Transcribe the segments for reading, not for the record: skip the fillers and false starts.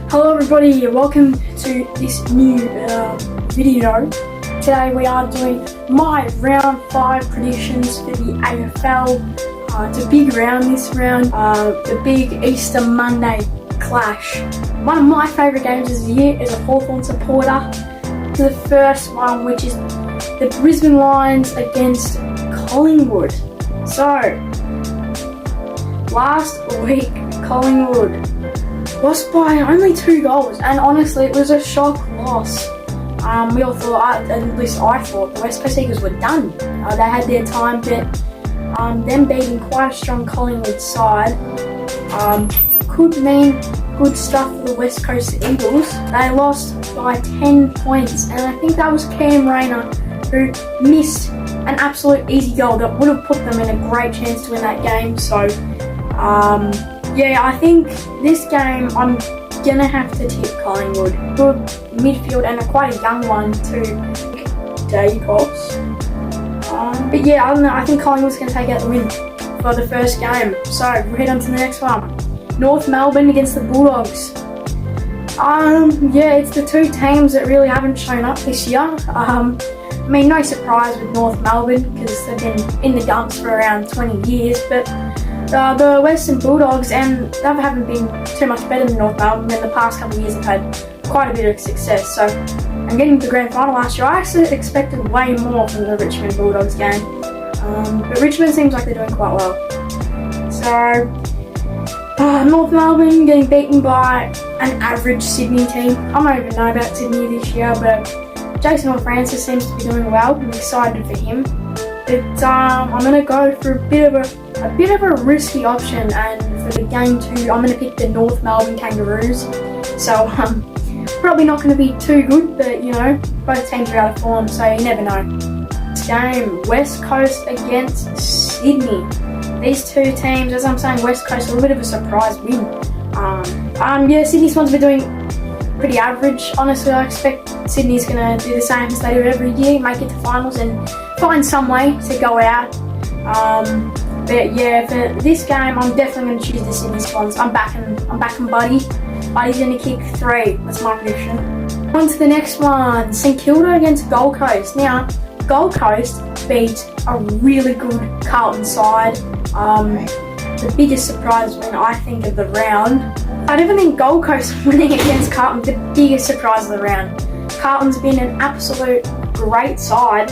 Hello everybody, welcome to this new video. Today we are doing my round 5 predictions for the AFL. It's a big round this round, the big Easter Monday clash. One of my favourite games of the year as a Hawthorn supporter. To the first one, which is the Brisbane Lions against Collingwood. So, last week Collingwood lost by only 2 goals, and honestly it was a shock loss. We all thought, at least I thought, the West Coast Eagles were done. They had their time, but them beating quite a strong Collingwood side could mean good stuff for the West Coast Eagles. They lost by 10 points, and I think that was Cam Rayner who missed an absolute easy goal that would have put them in a great chance to win that game. So yeah, I think this game I'm gonna have to tip Collingwood. Good midfield and quite a young one too, Dacos. But yeah, I don't know, I think Collingwood's gonna take out the win for the first game. So we'll head on to the next one. North Melbourne against the Bulldogs. Yeah, it's the two teams that really haven't shown up this year. I mean, no surprise with North Melbourne because they've been in the dumps for around 20 years, but the Western Bulldogs, and they haven't been too much better than North Melbourne. In the past couple of years, they've had quite a bit of success. So, and getting to the grand final last year, I actually expected way more from the Richmond Bulldogs game. But Richmond seems like they're doing quite well. So, North Melbourne getting beaten by an average Sydney team. I don't even know about Sydney this year, but Jason Horne-Francis seems to be doing well. I'm excited for him. But I'm going to go for a bit of a risky option, and for the game 2, I'm going to pick the North Melbourne Kangaroos. So probably not going to be too good, but you know, both teams are out of form, so you never know. This game, West Coast against Sydney. These two teams, as I'm saying, West Coast, a little bit of a surprise win. Yeah, Sydney Swans have been doing pretty average. Honestly, I expect Sydney's going to do the same as they do every year, make it to finals and find some way to go out. But yeah, for this game, I'm definitely going to choose the Sydney Swans. I'm backing Buddy. Buddy's going to kick 3. That's my prediction. On to the next one, St Kilda against Gold Coast. Now, Gold Coast beat a really good Carlton side. The biggest surprise win, I think, of the round. I don't think Gold Coast winning against Carlton, the biggest surprise of the round. Carlton's been an absolute great side,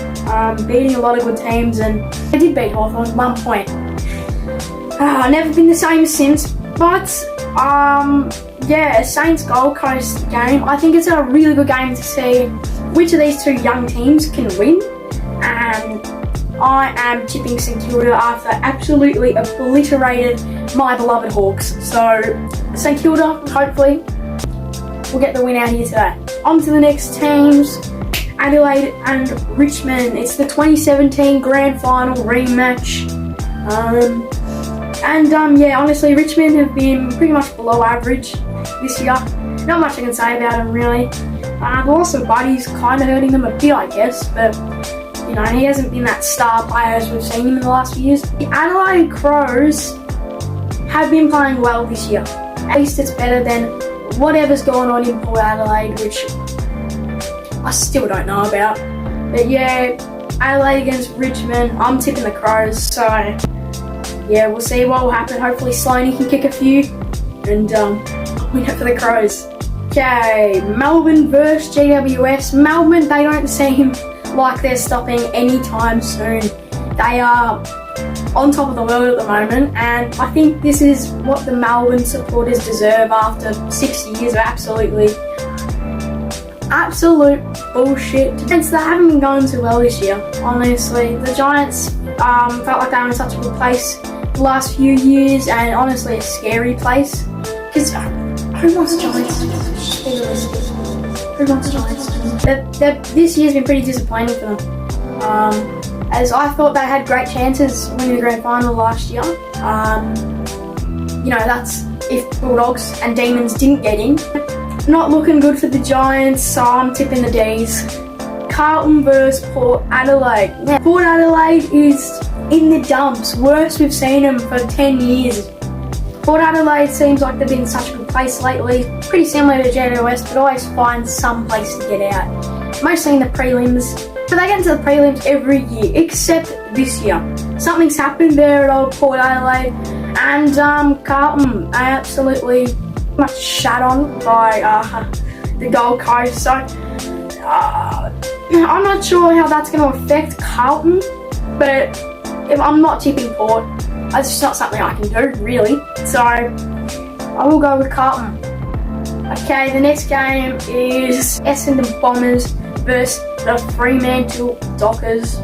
beating a lot of good teams, and they did beat Hawthorn 1 point. Never been the same since, but yeah, Saints Gold Coast game, I think it's a really good game to see which of these two young teams can win, and I am tipping St Kilda after absolutely obliterated my beloved Hawks. So St Kilda, hopefully, will get the win out here today. On to the next teams, Adelaide and Richmond. It's the 2017 Grand Final rematch. Yeah, honestly, Richmond have been pretty much below average this year. Not much I can say about them, really. The loss of Buddy's kind of hurting them a bit, I guess, but you know, he hasn't been that star player as we've seen him in the last few years. The Adelaide Crows have been playing well this year. At least it's better than whatever's going on in Port Adelaide, which I still don't know about. But yeah, Adelaide against Richmond, I'm tipping the Crows, so yeah, we'll see what will happen. Hopefully Sloaney can kick a few and win it for the Crows. Okay, Melbourne versus GWS. Melbourne, they don't seem like they're stopping anytime soon. They are on top of the world at the moment, and I think this is what the Melbourne supporters deserve after 6 years of absolute bullshit. Giants, they haven't been going too well this year, honestly. The Giants felt like they were in such a good place the last few years, and honestly a scary place. Because who wants Giants? Who wants Giants? This year's been pretty disappointing for them. As I thought they had great chances winning the grand final last year. You know, that's if Bulldogs and Demons didn't get in. Not looking good for the Giants, so I'm tipping the D's. Carlton versus Port Adelaide. Now, Port Adelaide is in the dumps. Worst we've seen them for 10 years. Port Adelaide seems like they've been in such a good place lately, pretty similar to JWS, but always find some place to get out. Mostly in the prelims. But they get into the prelims every year, except this year. Something's happened there at Old Port Adelaide, and Carlton are absolutely much shat on by the Gold Coast. So I'm not sure how that's going to affect Carlton, but if I'm not tipping Port, it's just not something I can do, really. So I will go with Carlton. Okay, the next game is Essendon Bombers versus the Fremantle Dockers.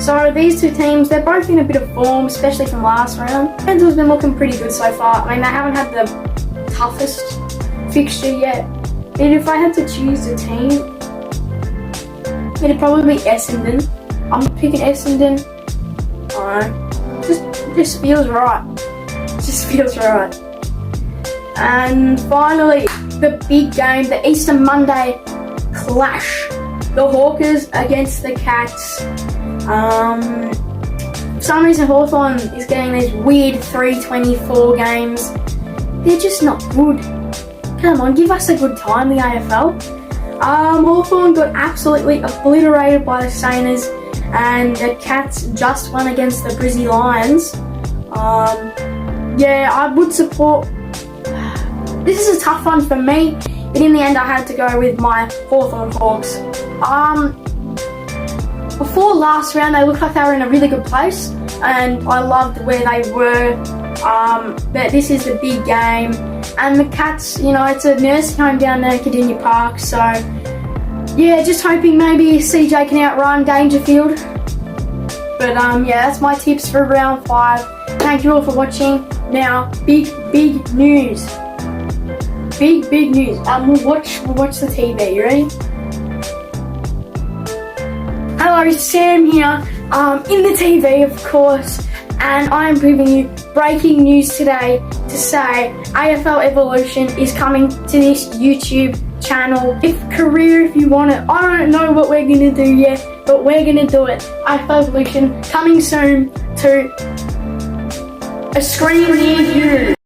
So these two teams, they're both in a bit of form, especially from last round. Fremantle's been looking pretty good so far. I mean, they haven't had the toughest fixture yet. And if I had to choose a team, it'd probably be Essendon. I'm picking Essendon. Just feels right. Just feels right. And finally, the big game, the Easter Monday clash. The Hawkers against the Cats. For some reason Hawthorn is getting these weird 324 games. They're just not good. Come on, give us a good time, the AFL. Hawthorn got absolutely obliterated by the Sainers, and the Cats just won against the Brizzy Lions. Yeah, I would support. This is a tough one for me, but in the end I had to go with my Hawthorn Hawks. Before last round they looked like they were in a really good place, and I loved where they were, but this is the big game, and the Cats, you know, it's a nursing home down there at Cardinia Park, so yeah, just hoping maybe CJ can outrun Dangerfield. But yeah, that's my tips for round 5. Thank you all for watching. Now, big news. Big news. We'll watch the TV. You ready? Hello, Sam here. In the TV, of course, and I am bringing you breaking news today to say AFL Evolution is coming to this YouTube channel. If you want it. I don't know what we're gonna do yet, but we're gonna do it. AFL Evolution coming soon to a screen near you.